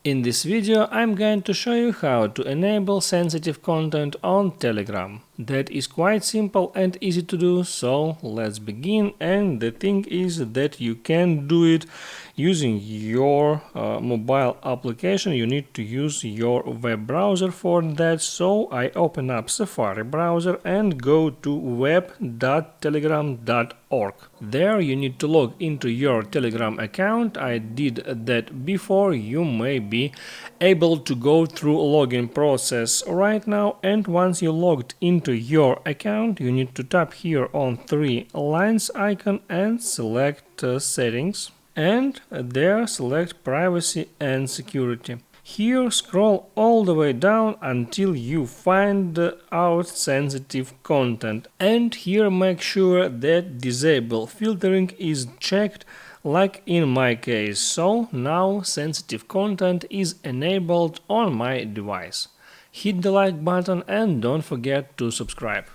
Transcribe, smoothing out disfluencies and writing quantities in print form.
In this video I'm going to show you how to enable sensitive content on Telegram. That is quite simple and easy to do, so let's begin. And the thing is that you can do it using your mobile application. You need to use your web browser for that, so I open up Safari browser and go to web.telegram.org. There you need to log into your Telegram account. I did that before. You may be able to go through login process right now, and once you logged into your account you need to tap here on three lines icon and select settings, and there select privacy and security. Here scroll all the way down until you find out sensitive content, and here make sure that disable filtering is checked, like in my case. So now sensitive content is enabled on my device. Hit the like button and don't forget to subscribe.